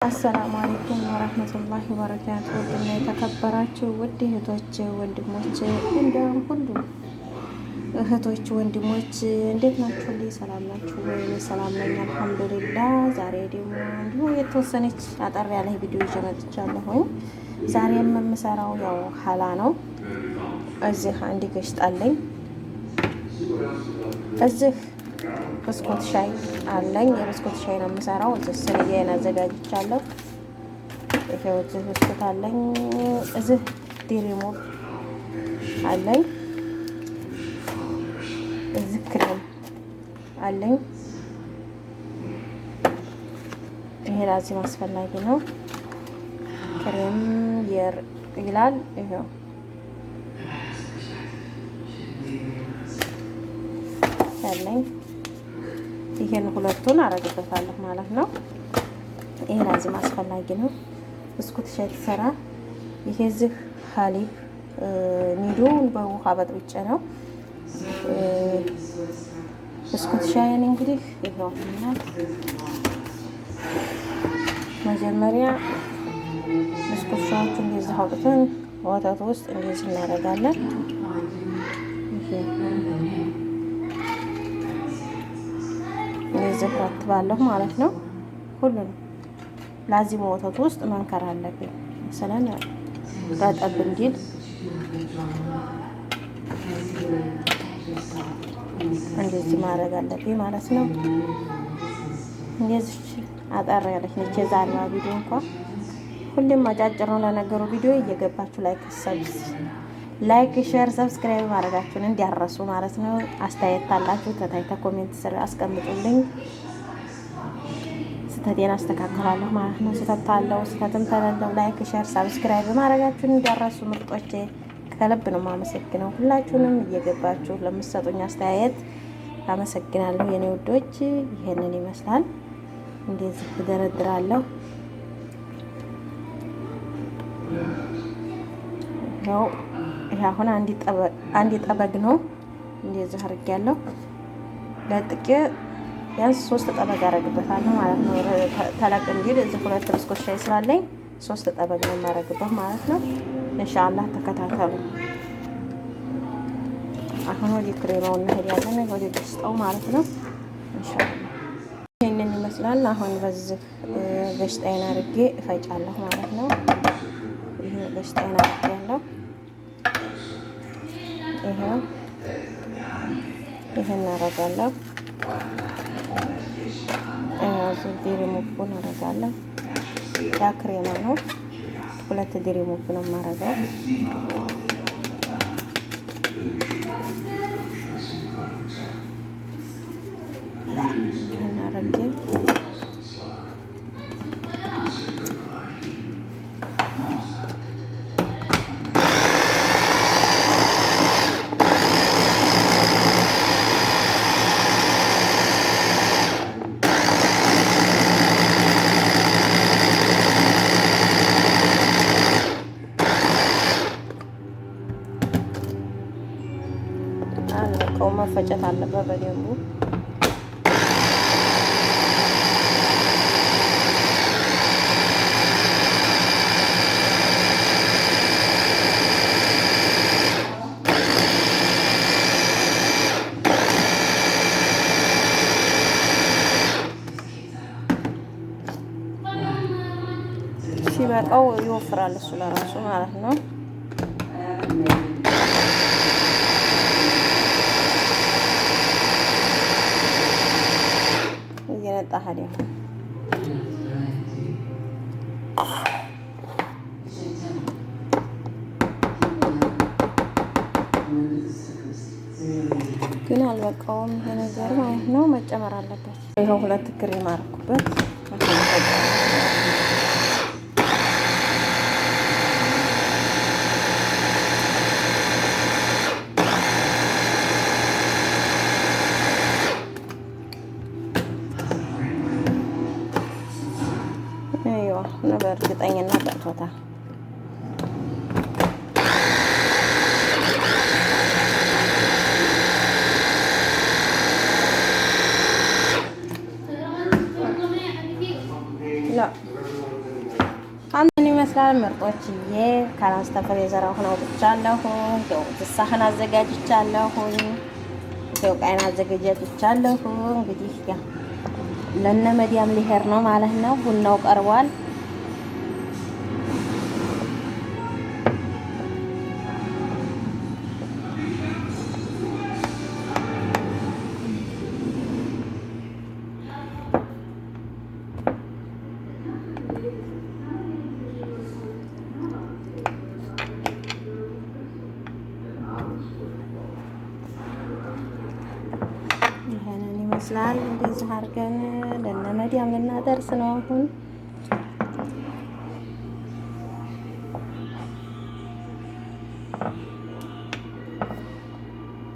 አሰላሙ አለይኩም ወራህመቱላሂ ወበረካቱ። ውድና የተከበራችሁ ውድ እህቶች ወንድሞች፣ እንዲሁም ሁሉ እህቶች ወንድሞች እንዴት ናችሁ? ሰላም ናችሁ ወይ? ሰላም ነኝ አልሐምዱሊላህ። ዛሬ ደግሞ እንዲሁ የተወሰነች አጠር ያለ ቪዲዮ ይዤ መጥቻለሁ። ዛሬ የምሰራው ያው ሀላ ነው። እዚህ አንድ ገሽጣለኝ፣ እዚህ ብስኩት ሻይ አለኝ። የብስኩት ሻይ ነው የምሰራው። እዚህ ስልዬን አዘጋጅቻለሁ። ይሄው እዚህ ብስኩት አለኝ። እዚህ ዲሪሞ አለኝ። እዚህ ክሬም አለኝ። ይሄ ላዚም አስፈላጊ ነው። ክሬም ይላል። ይሄው አለኝ። ይሄን ሁለቱን አረግበታለሁ ማለት ነው። ይሄ ላዚም አስፈላጊ ነው። ብስኩት ሻይ ተሰራ። ይሄ እዚህ ሀሊብ ኒዶውን በውሃ በጥብጬ ነው። ብስኩት ሻይን እንግዲህ ይሄው መጀመሪያ ብስኩት ሻዮቹ እንደዚህ አውጥተን ወተት ውስጥ እንደዚህ እናደርጋለን። እንደዚህ ረትባለሁ ማለት ነው። ሁሉንም ላዚም ወተት ውስጥ መንከር አለብኝ። መሰለን ረጠብ እንዲል እንደዚህ ማድረግ አለብኝ ማለት ነው። እንደዚህ አጠር ያለች ነች የዛሬዋ ቪዲዮ። እንኳን ሁሌም አጫጭር ነው ለነገሩ። ቪዲዮ እየገባችሁ ላይክ ሼር ሰብስክራይብ ማድረጋችሁን እንዲያረሱ ማለት ነው። አስተያየት ካላችሁ ከታች ኮሜንት ስር አስቀምጡልኝ። ስህተቴን አስተካክላለሁ ማለት ነው። ስህተት ካለው ስህተትም ተለለው ላይክ ሼር ሰብስክራይብ ማድረጋችሁን እንዲያረሱ ምርጦቼ ከልብ ነው የማመሰግነው። ሁላችሁንም እየገባችሁ ለምትሰጡኝ አስተያየት አመሰግናለሁ የኔ ውዶች። ይሄንን ይመስላል። እንደዚህ እደረድራለሁ። ያው ይሄ አሁን አንድ ጠበግ ነው። እንደዚህ አድርጌያለሁ። ለጥቄ ቢያንስ 3 ጠበግ አደርግበታለሁ ማለት ነው። ተለቅ እንዲል እዚህ 2 ብስኩት ሻይ ስላለኝ 3 ጠበግ ነው የማደርግበት ማለት ነው። ኢንሻአላህ ተከታተሉ። አሁን ወደ ክሬማው እንሄዳለን፣ ወደ ገሽጣው ማለት ነው። ኢንሻአላህ ይሄንን ይመስላል። አሁን በዚህ ገሽጣዬን አድርጌ እፈጫለሁ ማለት ነው። ይሄ ገሽጣዬን አድርጌያለሁ። ይሄን አደርጋለሁ። እዚህ ዲሪሙቡን አደርጋለሁ። ያ ክሬማ ነው። 2 ዲሪሙብ ነው የማደርገው። እናረጋግጥ መፈጨት አለበት በደንቡ። ሲበቃው ይወፍራል እሱ ለራሱ ማለት ነው። ታዲያ ግን አልበቃውም ይሄ ነገር ማለት ነው። መጨመር አለበት። ይሄው 2 ክሬም አደረኩበት። በእርግጠኝነት በቅቶታል። لا አንተን ይመስላል ምርጦችዬ። ካላስተፈር የዘራሁን አውጥቻለሁ። ሳህን አዘጋጅቻለሁ። ቃይን አዘጋጅቻለሁ። እንግዲህ ያ ለነ መዲያም ሊሄድ ነው ማለት ነው። ቡናው ቀርቧል። ይመስላል እንደዚህ አድርገን ለነ መዲያም ልናደርስ ነው አሁን።